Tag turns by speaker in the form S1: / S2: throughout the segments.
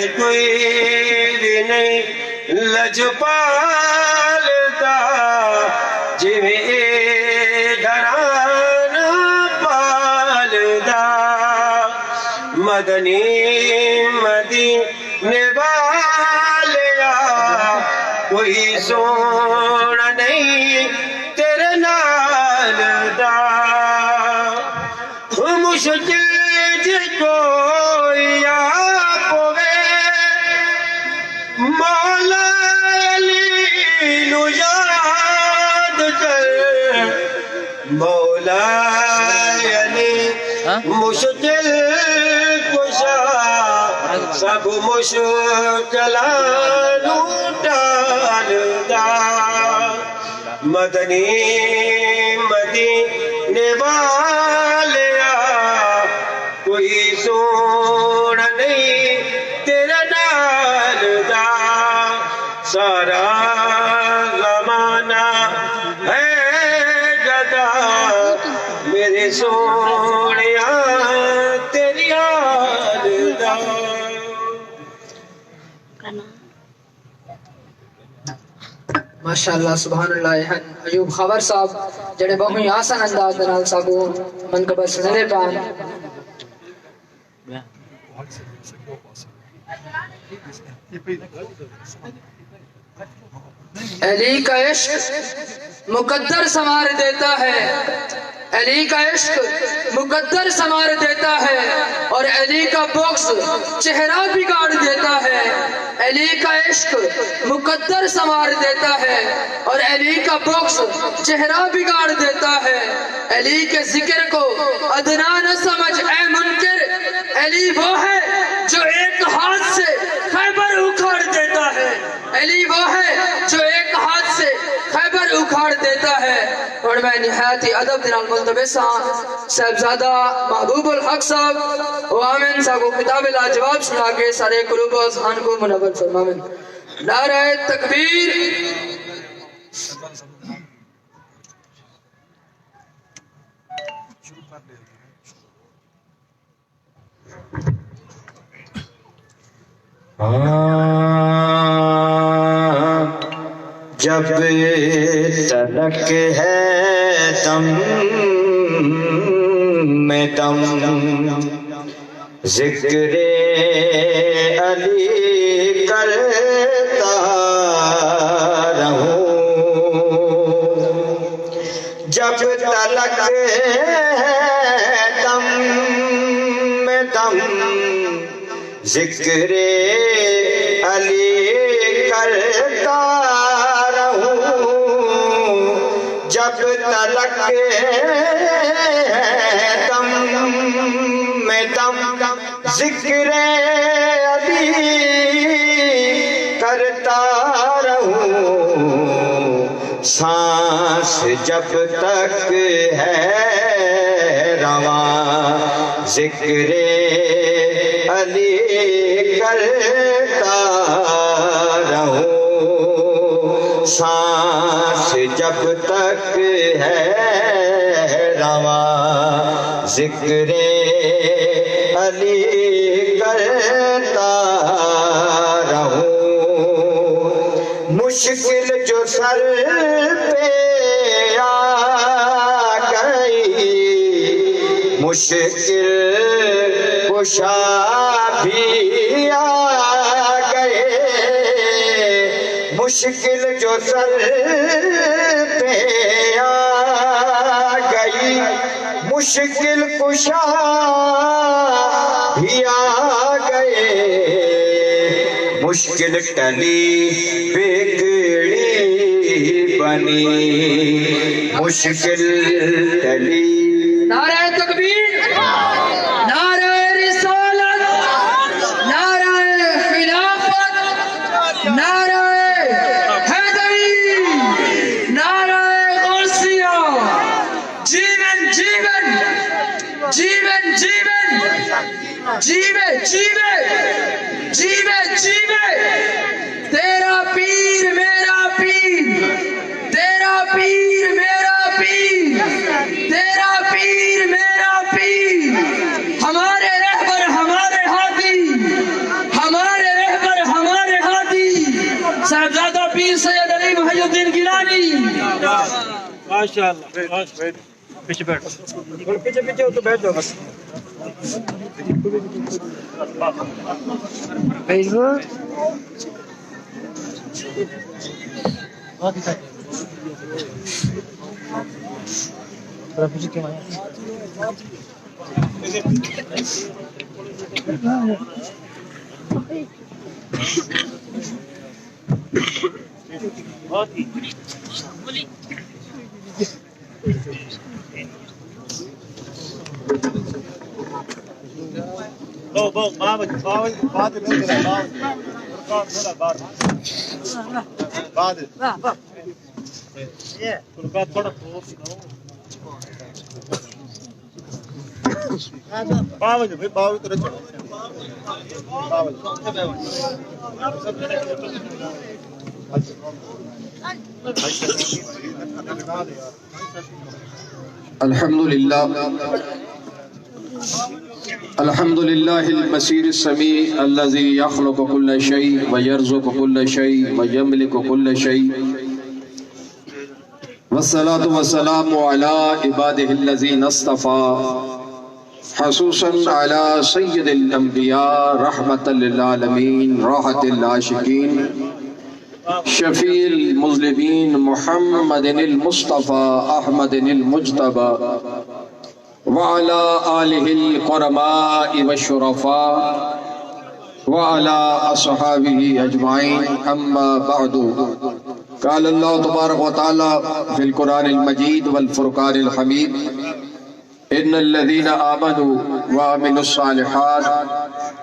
S1: کوئی بھی نہیں لجپالدا جویں گھرانا پالدا مدنی مدینے والیا کوئی سونا نہیں تیرے نال دا مشکل جی کوئی پوے مولا علی نو یاد کر مولا علی مشکل کشا سب مشکلانو ٹال دا مدنی مدینے والیا کوئی سونا نہیں تیرے نال دا سارا زمانہ ہے جدا میرے سونیا تیری آل دا
S2: ماشاءاللہ سبحان اللہ ایوب خبر صاحب جڑے بہت ہی آسان انداز دنال صاحبو منقبہ سننے پان علی کا عشق مقدر سنوار دیتا ہے علی کا عشق مقدر سنوار دیتا ہے اور علی کا بغض چہرہ بگاڑ دیتا ہے علی کا عشق مقدر سنوار دیتا ہے اور علی کا بغض چہرہ بگاڑ دیتا ہے علی کے ذکر کو ادنا نہ سمجھ اے منکر علی وہ ہے جو ایک ہاتھ سے خیبر اکھاڑ دیتا ہے علی وہ ہے جو ایک ہاتھ سے خیبر اکھاڑ دیتا ہے اور میں نہایتی ادب دنال ملتبسان صاحبزادہ محبوب الحق صاحب و آمین صاحب کو کتاب لاجواب سنا کے سارے قلوب و اذہان کو منور فرمائیں نعرہ تکبیر
S1: جب تلک ہے دم میں دم ذکر علی کرتا رہوں جب تلک ہے دم میں دم ذکر علی کرتا جب تلک دم میں دم ذکر علی کرتا رہوں سانس جب تک ہے رواں ذکر علی کرتا رہوں سانس جب تک ہے رواں ذکر علی کرتا رہوں مشکل جو سر پہ آ گئی مشکل کشا بھی آ گئے مشکل جو سر پہ آ گئی مشکل کشا بھی آ گئے مشکل ٹلی بگڑی بنی مشکل ٹلی
S2: نعرہ تکبیر نعرہ رسالت نعرہ خلافت نعرہ حیدری نعرہ غوثیہ جیون جیون جیون جیون جیوے جیوے جیوے جیوے تیرا پیر میرا پیر تیرا پیر میرا پیر تیرا پیر میرا پیر ہمارے رہبر ہمارے ہادی ہمارے
S3: ماشاءاللہ پیچھے بیٹھو پیچھے پیچھے ہو تو بیٹھ جاؤ بس
S1: الحمد لله البصير السميع الذي يخلق كل شيء ويرزق كل شيء ويملك كل شيء والصلاة والسلام على عباده الذين اصطفى خصوصا على سيد الأنبياء رحمة للعالمين راحة العاشقين شفيع المذنبين محمد المصطفى أحمد المجتبى وعلى آله الكرماء والشرفاء وعلى أصحابه أجمعين أما بعد قال الله تبارك وتعالى في القرآن المجيد والفرقان الحميد إن الذين آمنوا وعملوا الصالحات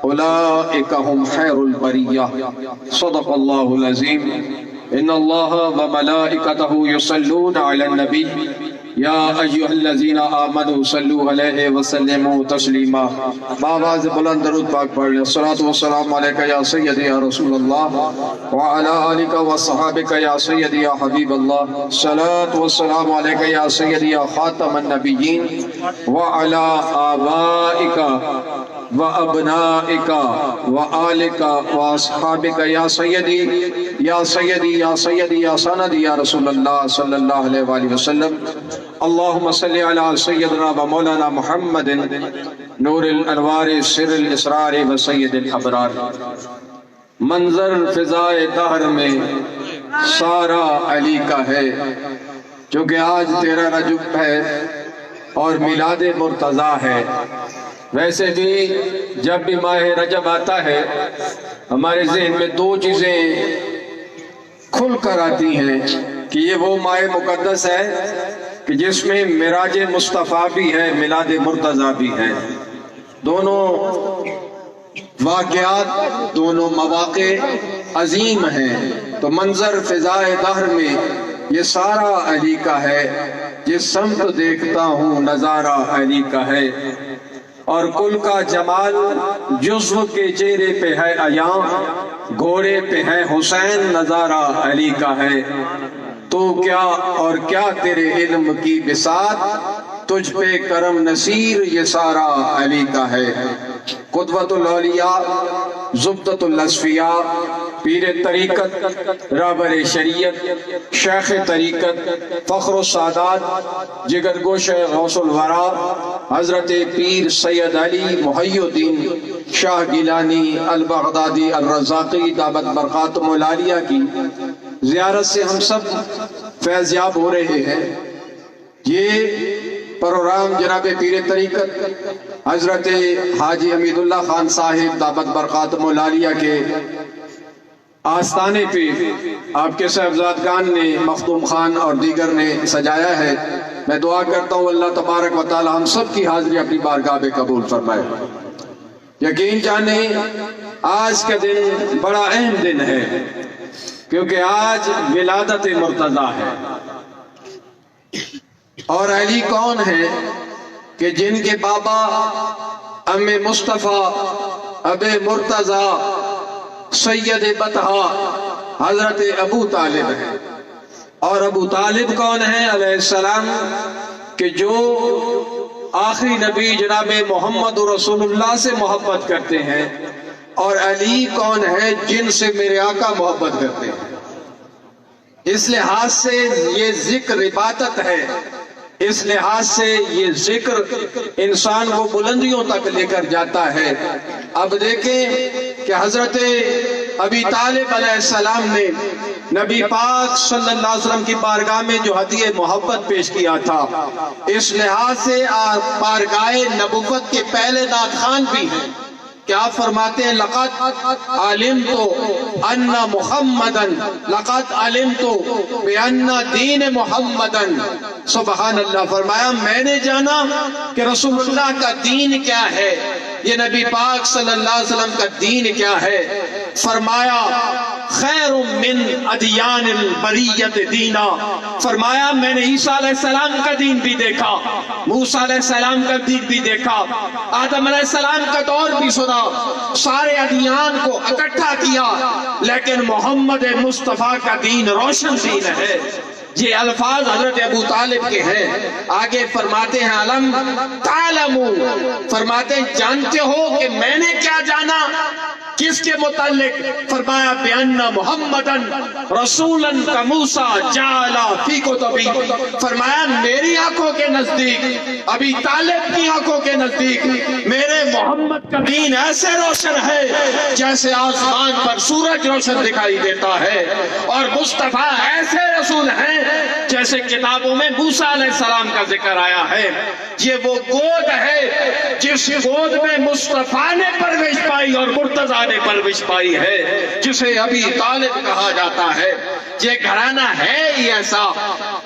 S1: أولئك هم خير البرية صدق الله العظيم إن الله وملائكته يصلون على النبي یا ایھا الذین آمنوا صلوا علیہ وسلموا تسلیما بآواز بلند درود پاک پڑھ لیں الصلاۃ والسلام علیک یا سیدی یا رسول اللہ وعلی آلک وصحابک یا سیدی یا حبیب اللہ الصلاۃ والسلام علیک یا سیدی یا خاتم النبیین وعلی آبائک وابنائک وآلک واصحابک یا سیدی یا سیدی یا سیدی یا سندی یا رسول اللہ صلی اللہ علیہ وآلہ وسلم اللہم صلی علی سیدنا و مولانا محمد نور الانوار سر الاسرار و سید الابرار منظر فضائے دہر میں سارا علی کا ہے چونکہ آج 13 رجب ہے اور میلاد مرتضیٰ ہے ویسے بھی جب بھی ماہ رجب آتا ہے ہمارے ذہن میں دو چیزیں کھل کر آتی ہیں کہ یہ وہ ماہ مقدس ہے کہ جس میں معراج مصطفیٰ بھی ہے میلاد مرتضیٰ بھی ہے دونوں واقعات دونوں مواقع عظیم ہیں تو منظر فضائے دہر میں یہ سارا علی کا ہے جس سمت دیکھتا ہوں نظارہ علی کا ہے اور کل کا جمال جزو کے چہرے پہ ہے عیاں گھوڑے پہ ہے حسین نظارہ علی کا ہے تو کیا اور کیا تیرے علم کی بساط تجھ پہ کرم نصیر یہ سارا علی کا ہے قدوۃ الاولیاء زبدۃ الاصفیاء پیر طریقت رہبر شریعت شیخ طریقت فخر السادات جگر گوش غوث الورا حضرت پیر سید علی محی الدین شاہ گیلانی البغدادی الرزاقی دامت برکاتہم العالیہ کی زیارت سے ہم سب فیضیاب ہو رہے ہیں یہ پروگرام جناب پیر طریقت حضرت حاجی حمید اللہ خان صاحب دامت برکاتہم العالیہ کے آستانے پہ آپ کے صاحبزادگان نے مخدوم خان اور دیگر نے سجایا ہے میں دعا کرتا ہوں اللہ تبارک و تعالی ہم سب کی حاضری اپنی بارگاہ میں قبول فرمائے یقین جانیں آج کا دن بڑا اہم دن ہے کیونکہ آج ولادت مرتضیٰ ہے اور علی کون ہے کہ جن کے بابا ام مصطفیٰ اب مرتضیٰ سید بطحہ حضرت ابو طالب ہے اور ابو طالب کون ہے علیہ السلام کہ جو آخری نبی جناب محمد رسول اللہ سے محبت کرتے ہیں اور علی کون ہے جن سے میرے آقا محبت کرتے ہیں اس لحاظ سے یہ ذکر عبادت ہے، اس لحاظ سے یہ ذکر انسان کو بلندیوں تک لے کر جاتا ہے۔ اب دیکھیں کہ حضرت ابی طالب علیہ السلام نے نبی پاک صلی اللہ علیہ وسلم کی بارگاہ میں جو ہدیہ محبت پیش کیا تھا، اس لحاظ سے بارگاہ نبوت کے پہلے نعت خوان بھی ہیں۔ کیا فرماتے ہیں؟ لقد علمت ان محمدًا، لقد علمت بان دین محمدًا، سبحان اللہ، فرمایا میں نے جانا کہ رسول اللہ کا دین کیا ہے، یہ نبی پاک صلی اللہ علیہ وسلم کا دین کیا ہے۔ فرمایا خیر من ادیان البریت دینا، فرمایا میں نے عیسیٰ علیہ السلام کا دین بھی دیکھا، موسیٰ علیہ السلام کا دین بھی دیکھا، آدم علیہ السلام کا دور بھی سنا، سارے ادیان کو اکٹھا کیا، لیکن محمد مصطفیٰ کا دین روشن دین ہے۔ یہ الفاظ حضرت ابو طالب کے ہیں۔ آگے فرماتے ہیں علم تعلمو، فرماتے ہیں جانتے ہو کہ میں نے کیا جانا کس کے متعلق؟ فرمایا بِأَنَّ مُحَمَّدًا رَسُولًا كَمُوسَىٰ جَعَلَ فِي كُتُبِهِ، فرمایا میری آنکھوں کے نزدیک، ابی طالب کی آنکھوں کے نزدیک میرے محمد کا دین ایسے روشن ہے جیسے آسمان پر سورج روشن دکھائی دیتا ہے، اور مصطفیٰ ایسے رسول ہیں جیسے کتابوں میں موسیٰ علیہ السلام کا ذکر آیا ہے۔ یہ وہ گود ہے جس گود میں مصطفیٰ نے پرورش پائی اور مرتضیٰ نے پرورش پائی ہے، جسے ابی طالب کہا جاتا ہے۔ یہ گھرانہ ہے ہی ایسا۔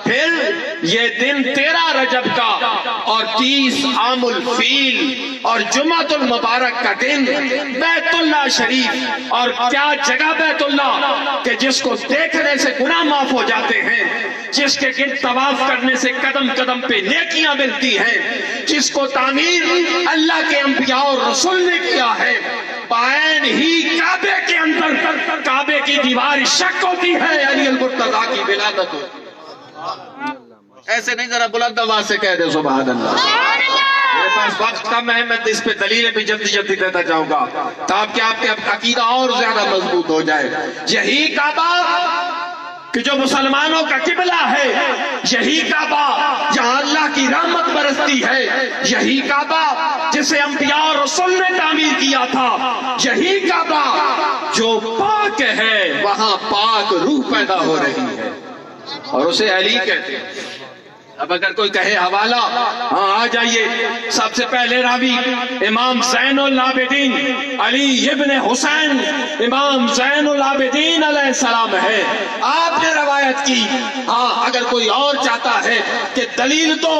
S1: پھر یہ دن 13 رجب کا اور 30 عام الفیل اور جمعۃ المبارک کا دن، بیت اللہ شریف، اور کیا جگہ بیت اللہ کہ جس کو دیکھنے سے گناہ معاف ہو جاتے ہیں، جس کے گرد طواف کرنے سے قدم قدم پہ نیکیاں ملتی ہیں، جس کو تعمیر اللہ کے انبیاء اور رسول نے کیا ہے۔ بعین ہی کعبے کے اندر کعبے کی دیوار شک ہوتی ہے، علی المرتضیٰ کی ولادت ہوتی ہے۔ ایسے نہیں، ذرا بلند آواز سے کہہ دے سبحان اللہ۔ میرے پاس وقت کم ہے، میں اس پہ دلیلیں بھی جلدی جلدی دیتا جاؤں گا تاکہ آپ کے عقیدہ اور زیادہ مضبوط ہو جائے۔ یہی کعبہ کہ جو مسلمانوں کا قبلہ ہے، یہی کعبہ جہاں اللہ کی رحمت برستی ہے، یہی کعبہ جسے انبیاء اور رسول نے تعمیر کیا تھا، یہی کعبہ جو پاک ہے وہاں پاک روح پیدا ہو رہی ہے، اور اسے علی کہتے ہیں۔ اب اگر کوئی کہے حوالہ، ہاں آ جائیے۔ سب سے پہلے راوی امام زین العابدین علی ابن حسین، امام زین العابدین علیہ السلام ہے، آپ نے روایت کی۔ ہاں اگر کوئی اور چاہتا ہے کہ دلیل تو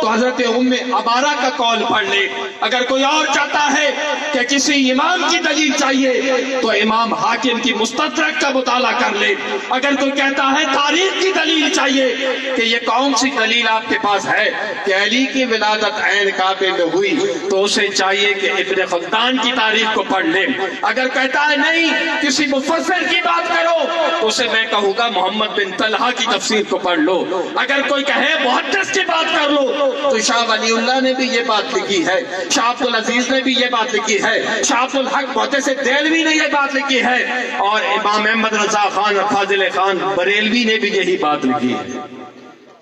S1: حضرت ام عبارہ کا قول پڑھ لے، اگر کوئی اور چاہتا ہے کہ کسی امام کی دلیل چاہیے تو امام حاکم کی مستدرک کا مطالعہ کر لے، اگر کوئی کہتا ہے تاریخ کی دلیل چاہیے کہ یہ کون سی دلیل آپ کے پاس ہے کہ علی کی ولادت عین کعبے میں ہوئی، تو اسے چاہیے کہ ابن خلدان کی تاریخ کو پڑھ لے۔ اگر کہتا ہے نہیں کسی مفسر کی بات کرو تو اسے میں کہوں گا محمد بن طلحہ کی تفسیر کو پڑھ لو۔ اگر کوئی کہے محدث کی بات کر لو تو شاہ ولی اللہ نے بھی یہ بات لکھی ہے، شاہ عبد العزیز نے بھی یہ بات لکھی ہے، شاہ عبد الحق محدث دہلوی نے یہ بات لکھی ہے، اور امام احمد رضا خان اور فاضل خان بریلوی نے بھی یہی بات لکھی ہے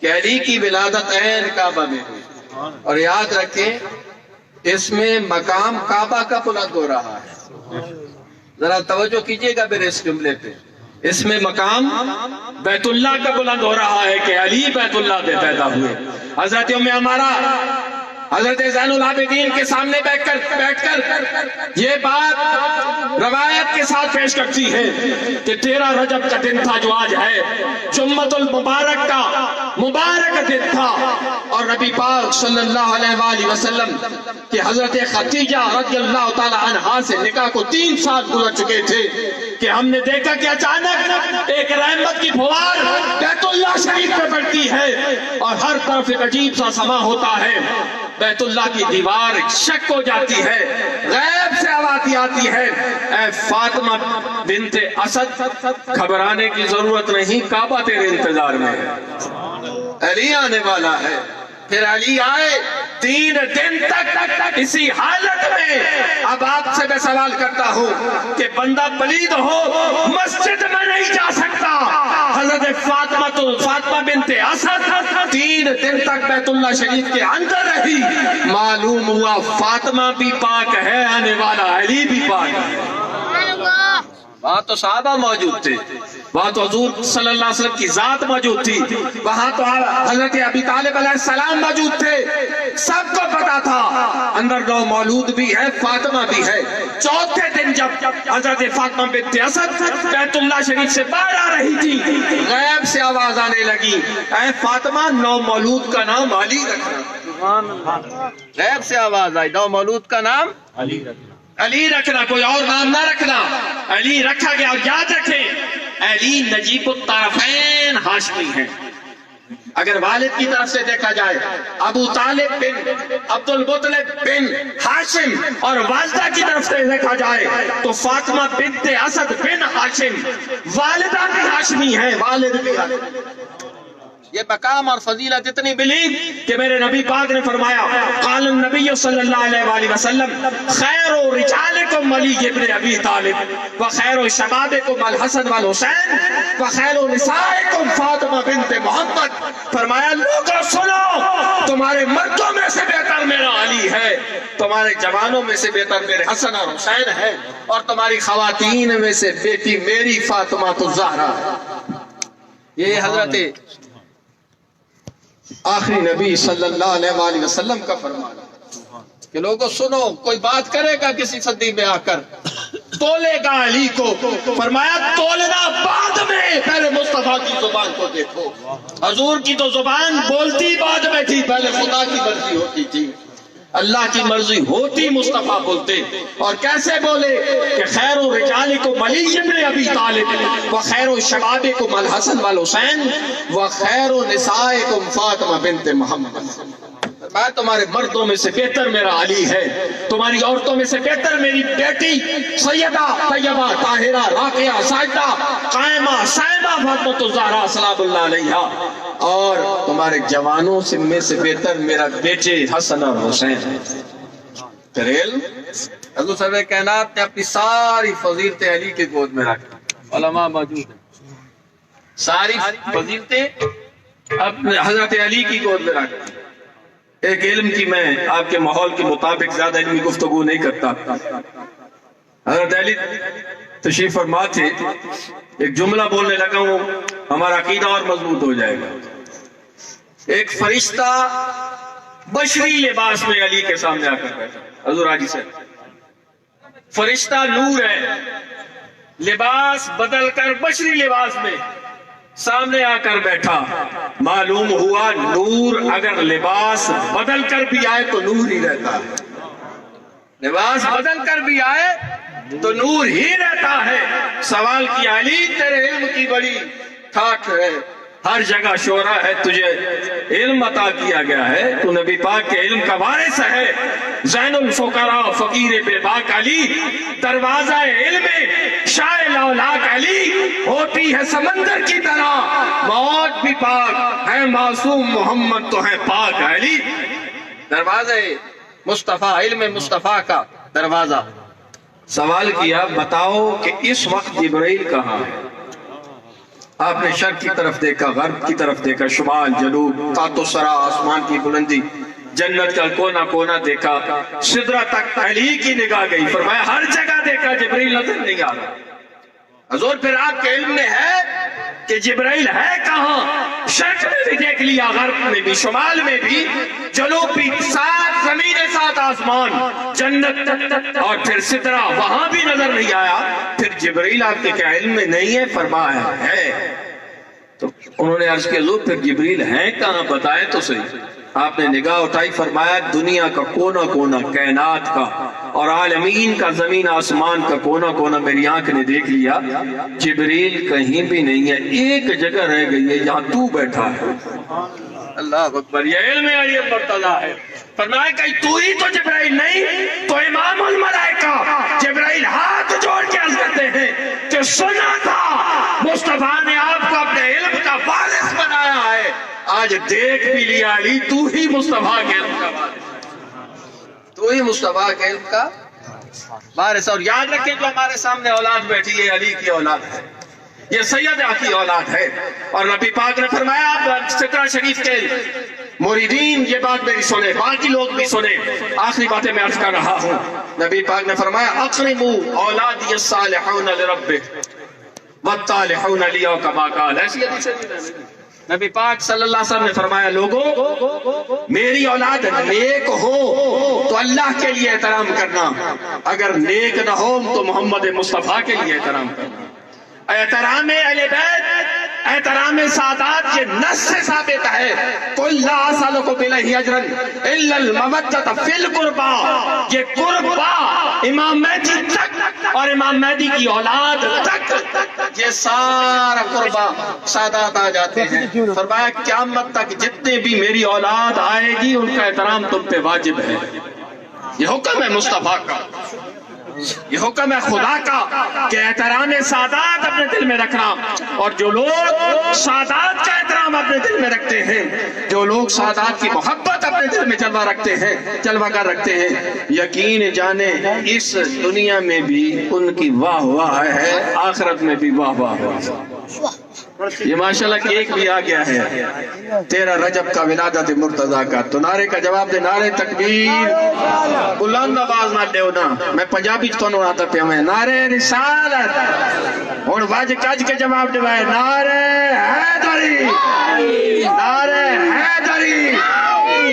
S1: کہ علی کی ولادت عین کعبہ میں ہوئی۔ اور یاد رکھیں اس میں مقام کعبہ کا بلند ہو رہا ہے، ذرا توجہ کیجئے گا میرے اس جملے پہ۔ اس میں مقام بیت اللہ کا بلند ہو رہا ہے کہ علی بیت اللہ میں پیدا ہوئے۔ حضرت ام عمارہ حضرت زین العابدین کے سامنے بیٹھ کر یہ بات روایت کے ساتھ پیش کرتی ہے کہ 13 رجب کا دن تھا جو آج ہے، جمعۃ المبارک کا مبارک دن تھا، اور نبی پاک صلی اللہ علیہ وآلہ وسلم کہ حضرت خدیجہ رضی اللہ تعالی عنہا سے نکاح کو 3 سال گزر چکے تھے کہ ہم نے دیکھا کہ اچانک ایک رحمت کی پھوار بیت اللہ شریف پہ پڑتی ہے اور ہر طرف ایک عجیب سا سما ہوتا ہے، بیت اللہ کی دیوار شک ہو جاتی ہے، غیب سے آواز آتی ہے، اے فاطمہ بنت اسد گھبرانے کی ضرورت نہیں، کعبہ تیرے انتظار میں ہے، علی آنے والا ہے۔ پھر علی آئے 3 دن تک اسی حالت میں. اب آپ سے میں سوال کرتا ہوں کہ بندہ پلید ہو مسجد میں نہیں جا سکتا. حضرت فاطمہ بنت اسد 3 دن تک بیت اللہ شریف کے اندر رہی. معلوم ہوا فاطمہ بھی پاک ہے, آنے والا علی بھی پاک ہے. وہاں تو صحابہ موجود تھے, وہاں تو حضور صلی اللہ علیہ وسلم کی ذات موجود تھی, وہاں تو حضرت ابی طالب علیہ السلام موجود تھے. سب کو پتا تھا اندر نو مولود بھی ہے, فاطمہ بھی ہے. 4تھے دن جب حضرت فاطمہ بنت اسد بیت اللہ شریف سے باہر آ رہی تھی, غیب سے آواز آنے لگی, اے فاطمہ نو مولود کا نام علی رکھنا. غیب سے آواز آئی, نو مولود کا نام علی رکھنا, کوئی اور نام نہ رکھنا. علی رکھا گیا. اور یاد رکھیں علی نجیب الطرفین ہاشمی ہیں. اگر والد کی طرف سے دیکھا جائے ابو طالب بن عبد المطلب بن ہاشم, اور والدہ کی طرف سے دیکھا جائے تو فاطمہ بنت اسد بن ہاشم. والدہ بھی ہاشمی ہیں, والد بھی ہاشمی. یہ مقام اور فضیلت اتنی ملی کہ میرے نبی پاک نے فرمایا, قال النبی صلی اللہ علیہ وآلہ وسلم خیر رجالکم علی ابن ابی طالب وخیر شبابکم الحسن والحسین وخیر نسائکم فاطمہ بنت محمد. فرمایا لوگوں سنو, تمہارے مردوں میں سے بہتر میرا علی ہے, تمہارے جوانوں میں سے بہتر میرے حسن اور حسین ہے, اور تمہاری خواتین میں سے بیٹی میری فاطمہ الزہرا ہے. یہ حضرت آخری نبی صلی اللہ علیہ وآلہ وسلم کا فرمان ہے کہ لوگوں سنو, کوئی بات کرے گا کسی صدی میں آ کر تولے گا علی کو, فرمایا تولنا بعد میں, پہلے مصطفیٰ کی زبان کو دیکھو. حضور کی تو زبان بولتی بعد میں تھی, پہلے خدا کی مرضی ہوتی تھی, اللہ کی مرضی ہوتی مصطفیٰ بولتے. اور کیسے بولے کہ خیر رجالکم علی ابن ابی طالب وخیر شبابکم الحسن والحسین وخیر نسائکم فاطمہ بنت محمد. میں تمہارے مردوں میں سے بہتر میرا علی ہے, تمہاری عورتوں میں سے بہتر میری بیٹی سیدہ طیبہ طاہرہ راقیہ ساجدہ قائمہ سائبہ فاطمہ الزہرا سلام اللہ علیہا, اور تمہارے جوانوں سے میں سے بہتر میرا بیٹے حسن اور حسین. پھر علم حضور صلی کائنات نے اپنی ساری فضیلتیں علی کے گود میں رکھا. علماء موجود ہیں, ساری فضیلتیں اپنے حضرت علی کی گود میں رکھا. ایک علم کی میں آپ کے ماحول کے مطابق زیادہ علمی گفتگو نہیں کرتا. حضرت علی تشریف فرما تھے, ایک جملہ بولنے لگا ہوں, ہمارا عقیدہ اور مضبوط ہو جائے گا. ایک فرشتہ بشری لباس میں علی کے سامنے آ کر بیٹھا. حضور علی سے فرشتہ نور ہے, لباس بدل کر بشری لباس میں سامنے آ کر بیٹھا. معلوم ہوا نور اگر لباس بدل کر بھی آئے تو نور ہی رہتا ہے, لباس بدل کر بھی آئے تو نور ہی رہتا ہے. سوال کیا علی تیرے علم کی بڑی ٹھاٹھ ہے, ہر جگہ شعرا ہے, تجھے علم عطا کیا گیا ہے, تو نبی پاک کے علم کا وارث ہے. زین الفقراء فقیر بے باک علی, دروازہ علم شاہ لولاک علی, ہوتی ہے سمندر کی طرح موت بھی پاک ہے, معصوم محمد تو ہے پاک علی. دروازہ مصطفیٰ, علم مصطفیٰ کا دروازہ. سوال کیا بتاؤ کہ اس وقت جبرائیل کہاں ہے؟ آپ نے شرق کی طرف دیکھا, غرب کی طرف دیکھا, شمال جنوب, تات و سرا, آسمان کی بلندی, جنت کا کونا کونا دیکھا, سدرہ تک علی کی نگاہ گئی. فرمایا ہر جگہ دیکھا, جبرائیل نظر نہیں آ رہا. حضور پھر آپ کے علم میں ہے کہ جبرائیل ہے کہاں؟ شرق میں بھی دیکھ لیا, غرب میں بھی, شمال میں بھی, جنوب بھی, 7 زمینیں 7 آسمان, جنت اور پھر سدرہ, وہاں بھی نظر نہیں آیا. پھر جبرائیل آپ کے کیا علم میں نہیں ہے؟ فرمایا ہے. تو انہوں نے عرض کیا حضور پھر جبرائیل ہیں کہاں, بتائیں تو صحیح. آپ نے نگاہ اٹھائی, فرمایا دنیا کا کونا کونا, کائنات کا اور عالمین کا, زمین آسمان کا کونا کونا میری آنکھ نے دیکھ لیا. جبرائیل کہیں بھی نہیں ہے, ایک جگہ رہ گئی ہے, یہاں تو بیٹھا ہے. اللہ اکبر, یہ علم علی مرتضی ہے. فرمایا کہ تو ہی تو جبرائیل نہیں تو امام الملائکہ. جبرائیل ہاتھ جوڑ کے عرض کرتے ہیں کہ سنا تھا مصطفیٰ نے آپ کو اپنے علم کا وارث بنایا ہے, آج دیکھ بھی لیا علی تو ہی مصطفیٰ کے علم کا وارث، تو ہی مصطفیٰ کے علم کا وارث۔ اور یاد رکھیں جو ہمارے سامنے اولاد بیٹھی ہے علی کی اولاد ہے، یہ سیدہ کی اولاد ہے۔ اور نبی پاک نے فرمایا آپ سدرہ شریف کے مریدین یہ بات میری سنیں، باقی لوگ بھی سنیں، آخری باتیں میں عرض کر رہا ہوں۔ نبی پاک نے فرمایا اقرموا اولادی الصالحون لربہ والطالحون لیو کما قال، ایسی حدیث ہے۔ نبی پاک صلی اللہ علیہ وسلم نے فرمایا لوگوں میری اولاد نیک ہو تو اللہ کے لیے احترام کرنا، اگر نیک نہ ہو تو محمد مصطفیٰ کے لیے احترام کرنا۔ احترام اہل بیت، احترام سادات یہ نص سے ثابت ہے۔ قل لا اسألکم علیہ اجرا الا المودۃ فی القربى، یہ قربا امام مہدی تک اور امام مہدی کی اولاد تک یہ سارا قربا سادات آ جاتے ہیں۔ فرمایا قیامت تک جتنے بھی میری اولاد آئے گی ان کا احترام تم پہ واجب ہے۔ یہ حکم ہے مصطفیٰ کا، یہ حکم ہے خدا کا کہ احترام سادات اپنے دل میں رکھنا۔ اور جو لوگ سادات کا احترام اپنے دل میں رکھتے ہیں، جو لوگ سادات کی محبت اپنے دل میں جلوہ رکھتے ہیں، جلوہ کر رکھتے ہیں، یقین جانے اس دنیا میں بھی ان کی واہ واہ ہے، آخرت میں بھی واہ واہ ہے۔ یہ ماشاءاللہ کیک بھی آ گیا ہے 13 رجب کا ولادت مرتضیٰ کا، تو نعرے کا جواب دے، نعرے تکبیر، بلند آواز نہ دے نا، میں پنجابی تو آتا پہ ہمیں، نعرے رسالت، اور واج کج کے جواب دے، نعرے حیدری، نعرے حیدری۔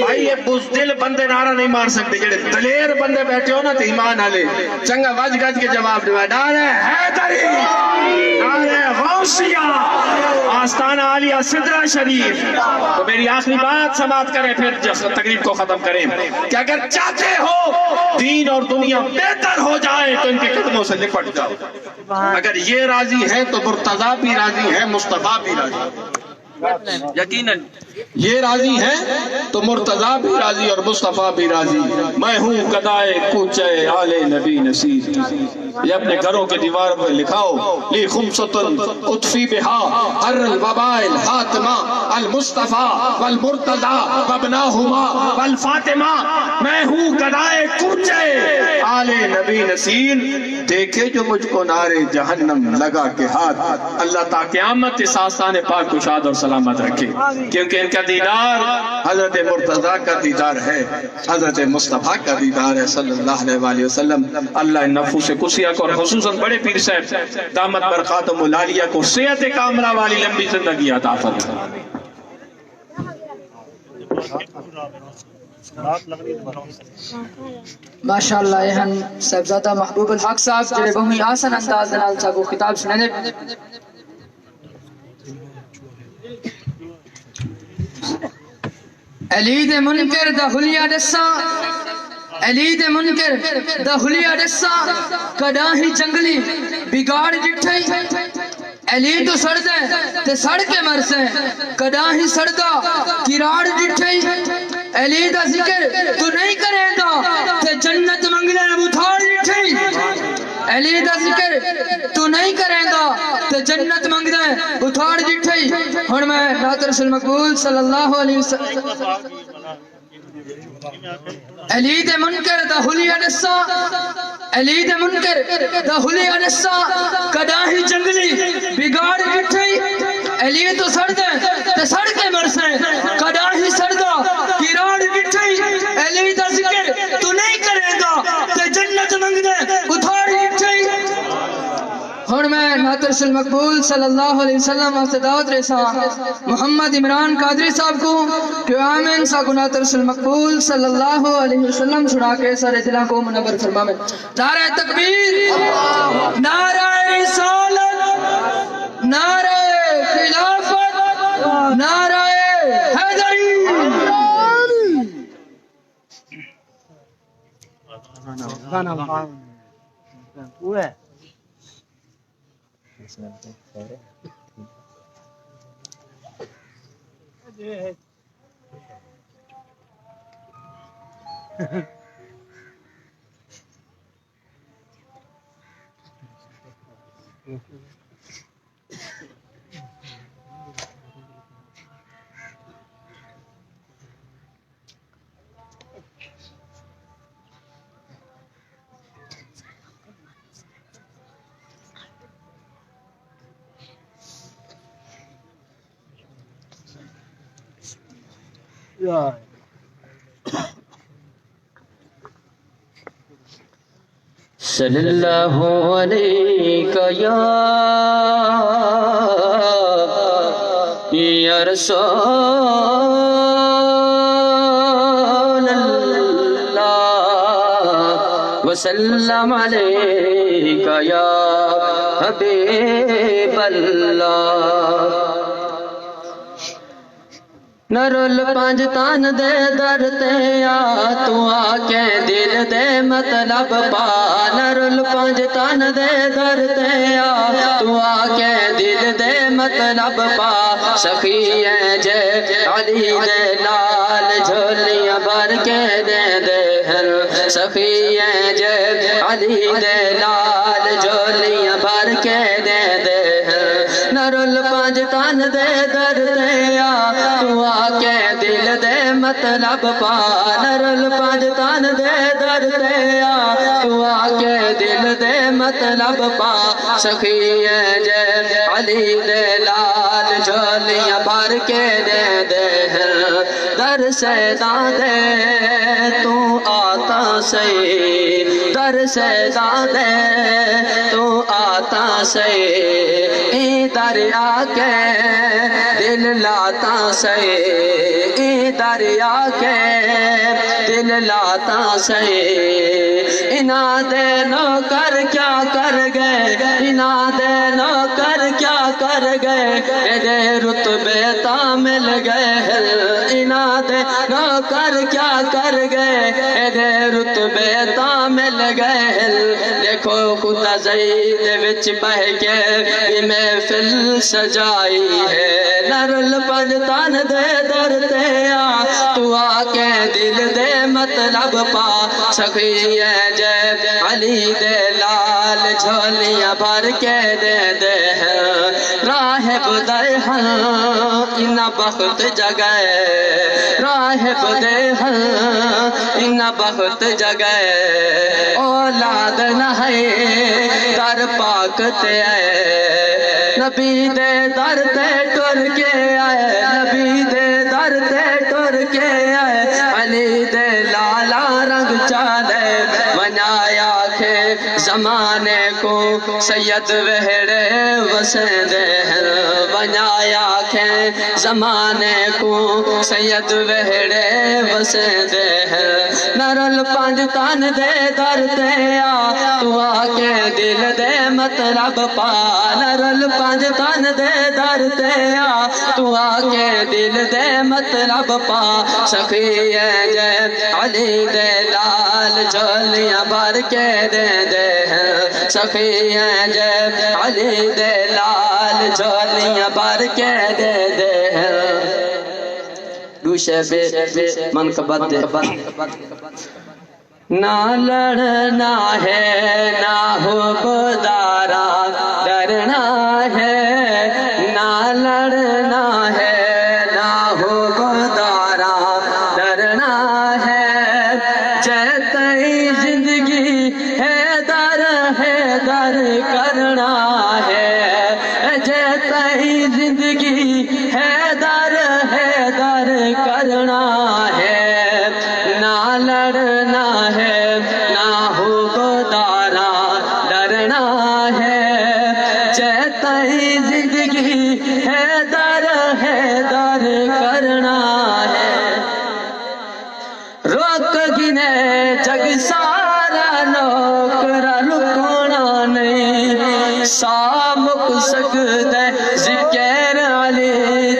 S1: بھائی یہ بزدل بندے نعرہ نہیں مار سکتے، جڑے دلیر بندے بیٹھے ہو نا تو ایمان آلے چنگا واج گج کے جواب دے، نعرے حیدری، نعرے غوثیہ، آستانہ عالیہ سدرہ شریف۔ تو میری آخری بات سماعت کریں پھر تقریب کو ختم کریں کہ اگر چاہتے ہو دین اور دنیا بہتر ہو جائے تو ان کے قدموں سے لپٹ جاؤ۔ اگر یہ راضی ہے تو مرتضیٰ بھی راضی ہے، مصطفیٰ بھی راضی ہے، یقیناً یہ راضی ہے تو مرتضیٰ بھی راضی اور مصطفیٰ بھی راضی۔ میں ہوں گدائے کوچے آل نبی نصیر، یہ اپنے گھروں کے دیوار پر لکھاؤ، لی خمسۃ اطفی بہا حر الوباء الحاتمہ المصطفیٰ والمرتضیٰ وابناہما والفاطمہ۔ میں ہوں گدائے کوچے آل نبی نصیر، دیکھے جو مجھ کو نارے جہنم لگا کے ہاتھ، اللہ تا قیامت اس آستان پاک کو شاد اور سلامت رکھے، کیونکہ ان کا دیدار حضرت مرتضیٰ کا دیدار ہے، حضرت مصطفیٰ کا دیدار ہے صلی اللہ علیہ وآلہ وسلم۔ اللہ ان نفوس قدسیہ کو اور خصوصاً بڑے پیر صاحب دامت برکاتہم العالیہ کو صحت کاملہ والی لمبی زندگی عطا فرمائے۔
S2: ماشاءاللہ یہاں صاحبزادہ محبوب الحق صاحب جڑے بہت ہی آسان انداز نال صاحب کو خطاب سننے۔ علی دے منکر دا حلیہ دسا، علی دے منکر دا حلیہ دسا، کدا ہی جنگلی بگاڑ جٹھے، علی تو سڑ دے تے سڑ کے مرسے، کدا ہی سڑدا کراڑ جٹھے، علی دا ذکر تو نہیں کرے گا تے جنت منگلے بتھاڑ جٹھے، علی دا ذکر تو نہیں کرے گا تے جنت منگلے بتھاڑ جٹھے۔ ہن میں نعت رسول مقبول صلی اللہ علیہ وسلم، علی دے منکر دا حلیہ دسا، علی دے منکر دا حلیہ دسا، کدا ہی جنگلی بگاڑ جٹھے، علی تو سڑ دے تے سڑ کے مرسے، کدا ہی سڑدا کراڑ جٹھے، علی دا ذکر تو نہیں کرے گا تے جنت منگدے اتھاڑ جٹھے۔ ہن میں نعت رسول مقبول صلی اللہ علیہ وسلم واسطے دعوت ریسا محمد عمران قادری صاحب کو کہ آمین سا کو نعت رسول مقبول صلی اللہ علیہ وسلم سنا کے سارے دلوں کو منور فرما میں۔ نعرہ تکبیر، نعرہ رسالت، نعرہ خلافت، نعرہ حیدری۔
S4: صلی اللہ علیہ یا رسول اللہ وسلم علیک یا حبیب اللہ نرل پانچ تان دے در تے آ تو آ کے دل دے مطلب پا نرل پانچ تان دے در تے آ تو آ کے دل دے مطلب پا سخی ہے جے علی دے لال جھولیاں بھر کے دے دے ہر سخی ہے جے علی دے لال جھولیاں بھر کے دے دے ہر نرل پانچ تان دے در تے آ تو آ کے دل دے مطلب پا نرل پانچ تان دے در تے آ تو آ کے دل دے مطلب پا سخی ہے جے علی دے لال جھولیاں بھر کے دے دے در سے دے تو آتا سے در سے دے تو آتا سے دریا کے دل لاتا سے دریا کے دل لاتا سے انا دے نوکر کیا کر گئے انا دے نوکر کیا کر گئے دے رتبے تا مل گئے انا دے نوکر کیا کر گئے دے رتبے تا مل گئے دیکھو خدا زید وچ بہ کے محفل سجائی ہے نرل پنج تان دے در تے آ تو آ کے دل دے مطلب پا سخی ہے جے علی دے لال جھولیاں بھر کے دے دے راہب دے ہاں انہا بخت جگائے راہب دے ہاں انہا بخت جگائے اولاد نہ ہے در پاک تے آئے نبی دے در تے ٹر کے آئے نبی دے در تے ٹر کے آئے علی دے لالا رنگ چالے بنایا کے زمانے کو سید وہڑے وسندے بنایا کے زمانے کو سید وہڑے وسندے نرل پانچ تان دے در تے آ تو آ کے دل دے مطلب پا نرل پانچ تان دے در تے آ تو آ کے دل دے مطلب پا سخی ہے جے علی دے لال جھولیاں بھر کے دے دے سخی ہے جے علی دے لال جھولیاں بھر کے دے دے دوشے بے منقبت دے نہ لڑنا ہے نہ حبدارا ڈرنا ہے نہ لڑنا ہے نہ حبدارا ڈرنا ہے جیتئی زندگی ہے در کرنا ہے جیتئی زندگی ہے در کرنا ہے نہ لڑنا ہے نہ حبدارا ڈرنا ہے جیتئی زندگی ہے در کرنا ہے روک گنے جگ سارا نوکرا رکنا نہیں سا مک سکتے ذکر علی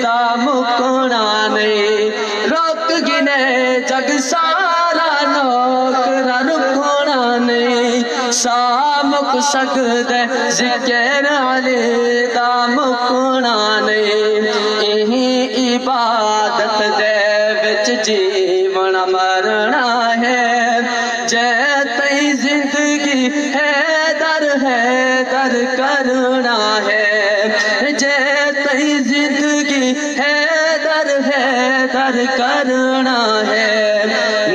S4: دا مکنا نہیں روک گنے جگ سارا نوکرا رکنا نہیں سا مک سکتے ذکر علی دا مکنا نہیں یہی عبادت دے وچ جیون مرنا ہے جیتئی زندگی ہے در کرنا ہے جیتئی زندگی ہے در کرنا ہے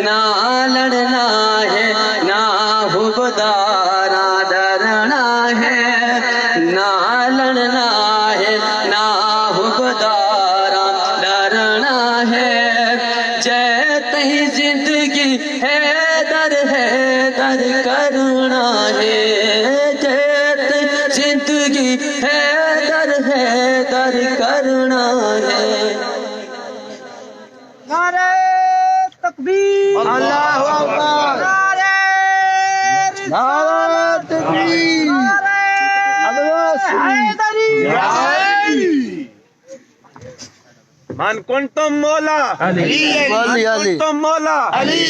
S4: نہ لڑنا ہے نہ حبدارا ڈرنا ہے نہ لڑنا ہے نہ حبدارا ڈرنا ہے در کرنا ہے جیت زندگی ہے در کرنا ہے
S3: نعرہ تکبیر اللہ اکبر نعرہ تکبیر حیدری من کنتم مولا علی کنتم مولا علی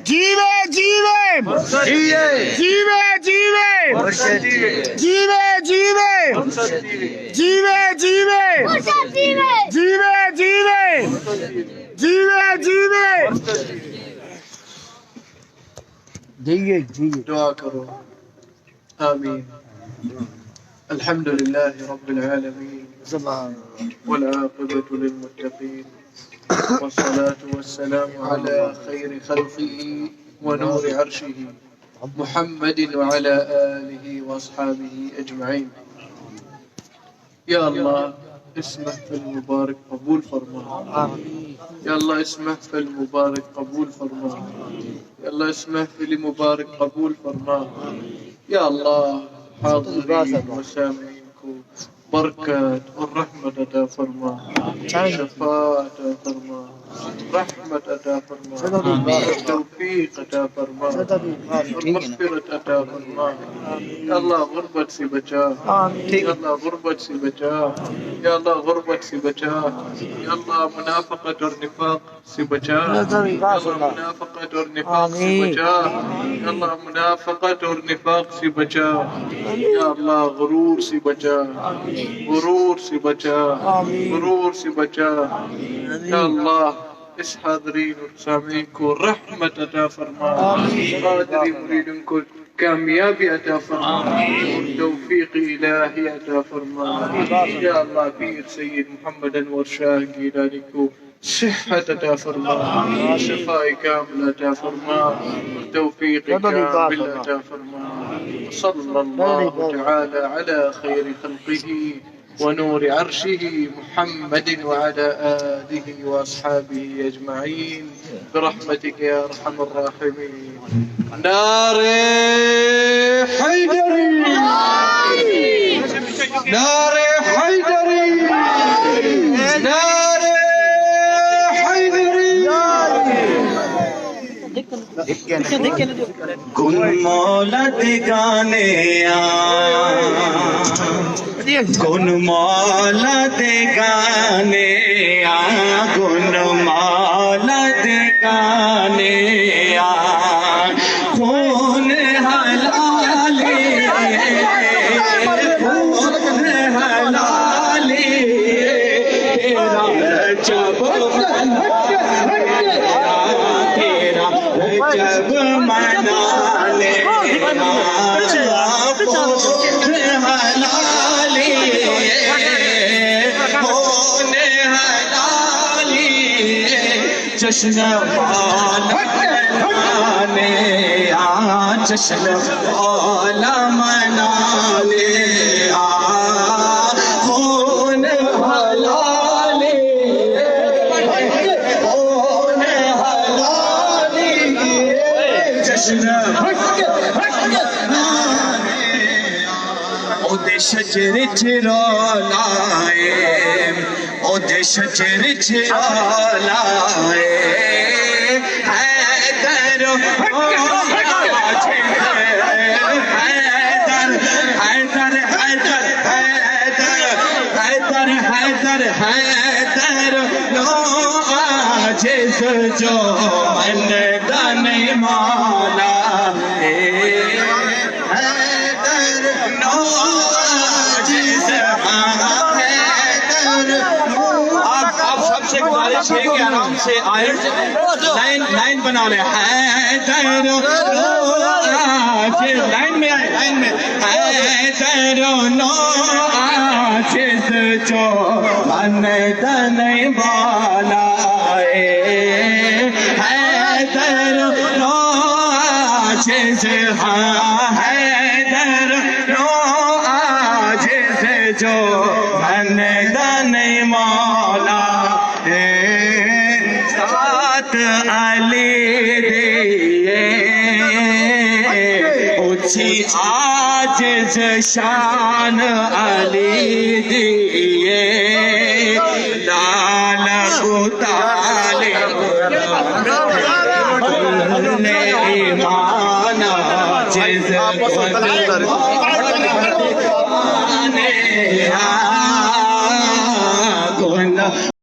S3: جیوے جیوے جیوے جیوے جیوے جیوے جیوے جیوے جیوے جیوے
S1: دعا کرو آمین الحمد لله رب العالمين والعاقبة للمتقين والصلاة والسلام على خير خلقه ونور عرشه محمد وعلى آله وأصحابه أجمعين يا الله اسمه في المبارك قبول فرما يا الله اسمه في المبارك قبول فرما يا الله اسمه في المبارك قبول فرما يا الله حاضرين وسامعينكم بركات والرحمة أتا فرما شفاعة أتا فرما رحمة أتا فرما توفيق أتا فرما المغفرة أتا فرما يا الله غربت سے بچا يا الله غربت سے بچا يا الله غربت سے بچا يا الله منافقت اور نفاق سے بچا يا الله منافقت اور نفاق سے بچا يا الله منافقت اور نفاق سے بچا يا الله غرور سے بچا غرور سے بچا غرور سے بچا یا اللہ اس حاضرین اور سامعین کو رحمت عطا فرما حاضری مریدوں کو کامیابی عطا فرما توفیق الہی عطا فرما یا اللہ پیر سید محمد انور شاہ گیلانی کو صحت عطا فرما شفاء کامل عطا فرما توفیق کامل عطا فرما صلی اللہ تعالی علی خیر خلقه ونور عرشه محمد وعلى آله وأصحابه أجمعين برحمتك يا أرحم الراحمين نار حيدري نار حيدري نار حيدري
S4: گن مولد گانے گن مولد گانے گن مولد گانے خون حلالی خون حلالی جب جب منانے حلالی ہونے حلالی جشن منانے جشن منانے خون حلالی شجر چرولائے اودے شجر چرولائے حیدر حیدر حیدر حیدر حیدر حیدر لو عاجز جو من دن مولا آرام سے لائن بنا لے حیدر لائن میں آئے لائن میں حیدر نو عاجز جو من دن والا حیدر نو عاجز حیدر نو عاجز جو من دن مولا
S5: علی دیے اچھی عاجز شان علی دیے لال ابو طالب نے ایمان عاجز